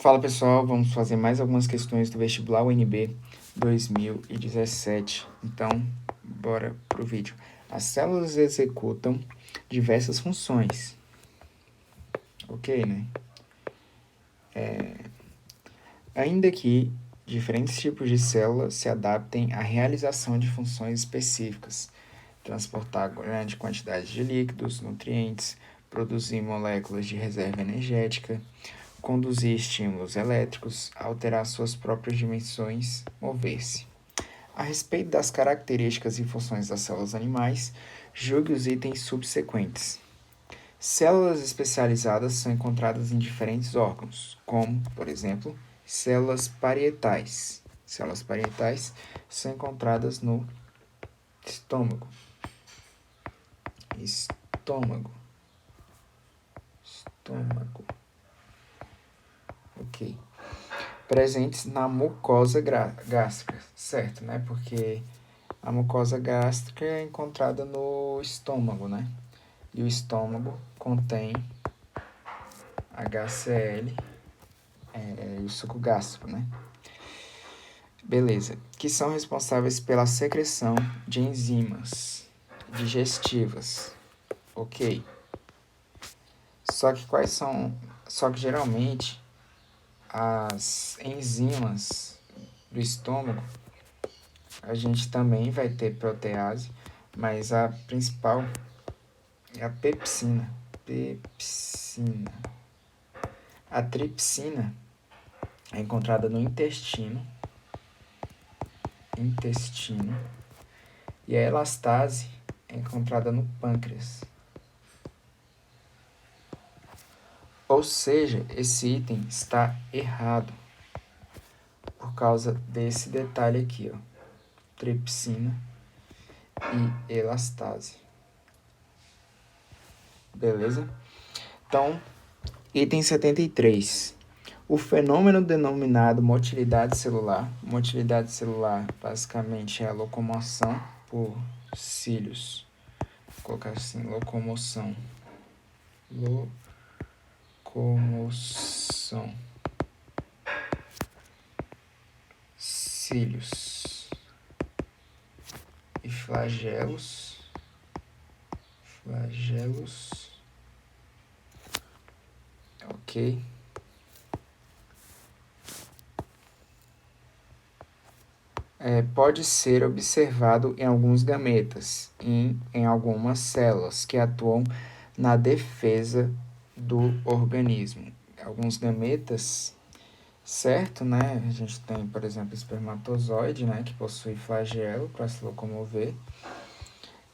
Fala pessoal, vamos fazer mais algumas questões do vestibular UNB 2017. Então, bora pro vídeo. As células executam diversas funções. Ok, né? Ainda que diferentes tipos de células se adaptem à realização de funções específicas. Transportar grande quantidade de líquidos, nutrientes, produzir moléculas de reserva energética, conduzir estímulos elétricos, alterar suas próprias dimensões, mover-se. A respeito das características e funções das células animais, julgue os itens subsequentes. Células especializadas são encontradas em diferentes órgãos, como, por exemplo, células parietais. Células parietais são encontradas no estômago. Estômago. Ok. Presentes na mucosa gástrica, certo, né? Porque a mucosa gástrica é encontrada no estômago, né? E o estômago contém HCl, o suco gástrico, né? Beleza. Que são responsáveis pela secreção de enzimas digestivas. Ok. Só que geralmente as enzimas do estômago, a gente também vai ter protease, mas a principal é a pepsina. A tripsina é encontrada no intestino. E a elastase é encontrada no pâncreas. Ou seja, esse item está errado por causa desse detalhe aqui, ó. Tripsina e elastase. Beleza? Então, item 73. O fenômeno denominado motilidade celular. Motilidade celular, basicamente, é a locomoção por cílios. Vou colocar assim, locomoção. Cílios e flagelos. Ok. Pode ser observado em alguns gametas e em algumas células que atuam na defesa do organismo. Alguns gametas, certo, né? A gente tem, por exemplo, o espermatozoide, né, que possui flagelo para se locomover,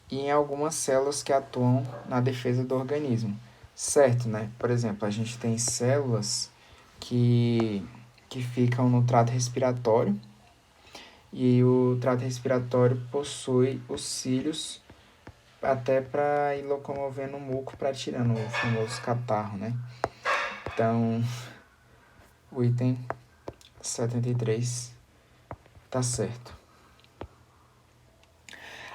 e em algumas células que atuam na defesa do organismo, certo, né? Por exemplo, a gente tem células que ficam no trato respiratório, e o trato respiratório possui os cílios até para ir locomovendo o muco para tirando o famoso catarro, né? Então, o item 73 tá certo.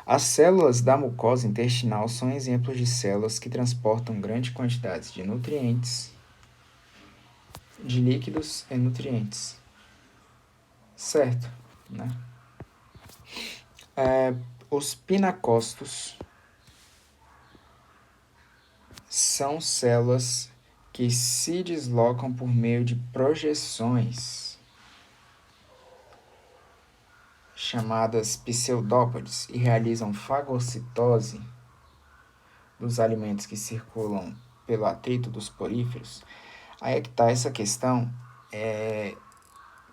As células da mucosa intestinal são exemplos de células que transportam grandes quantidades de nutrientes, de líquidos e nutrientes. Certo, né? Os pinacócitos são células que se deslocam por meio de projeções, chamadas pseudópodes, e realizam fagocitose dos alimentos que circulam pelo atrito dos poríferos. Aí é que está essa questão,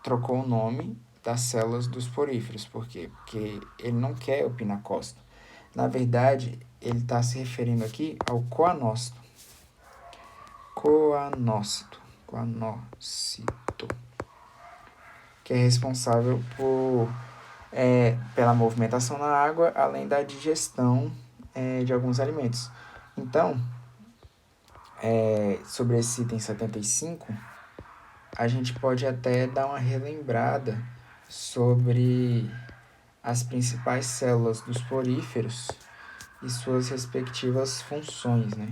trocou o nome das células dos poríferos. Por quê? Porque ele não quer o pinacócito. Na verdade, ele está se referindo aqui ao coanócito. Que é responsável pela movimentação na água, além da digestão de alguns alimentos. Então, sobre esse item 75, a gente pode até dar uma relembrada sobre as principais células dos poríferos e suas respectivas funções, né?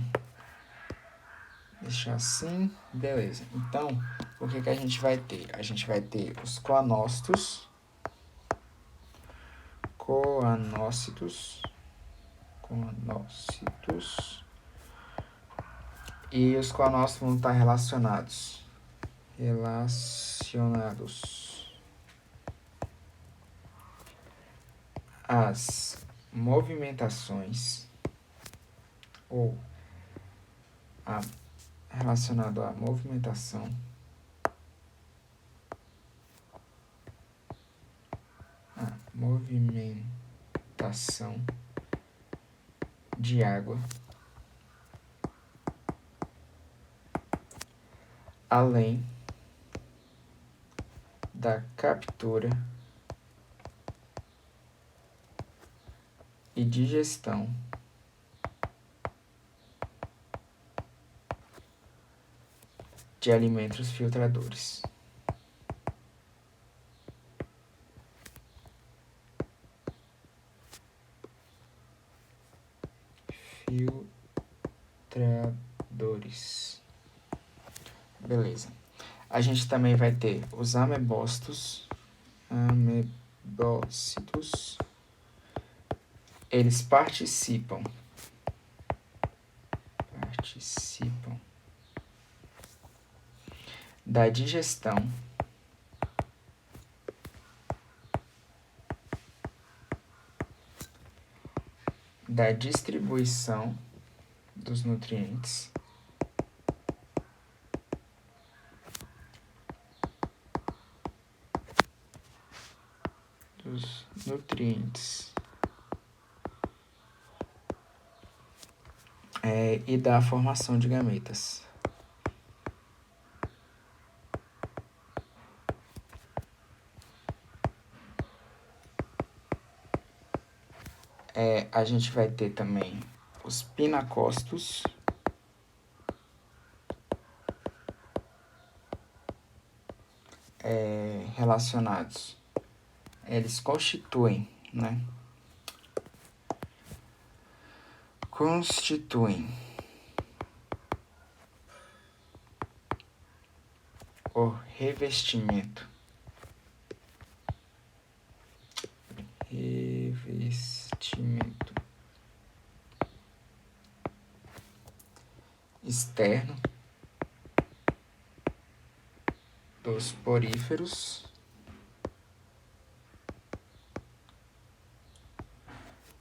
Deixar assim, beleza. Então, o que a gente vai ter? A gente vai ter os coanócitos, e os coanócitos vão estar relacionados às movimentações ou relacionado à movimentação de água, além da captura e digestão de alimentos filtradores. Beleza. A gente também vai ter os amebócitos. Eles participam da digestão da distribuição dos nutrientes e da formação de gametas. A gente vai ter também os pinacócitos, relacionados. Eles constituem o revestimento externo dos poríferos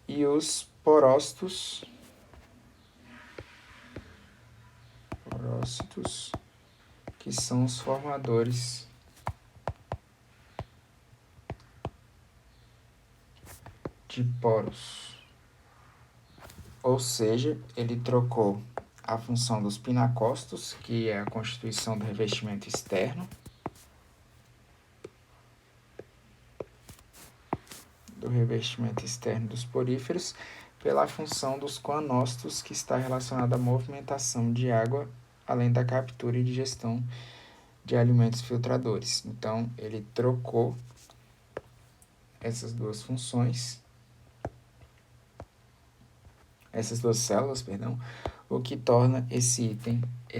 e os porócitos que são os formadores de poros. Ou seja, ele trocou a função dos pinacócitos, que é a constituição do revestimento externo, dos poríferos, pela função dos coanócitos, que está relacionada à movimentação de água, além da captura e digestão de alimentos filtradores. Então, ele trocou essas duas células, o que torna esse item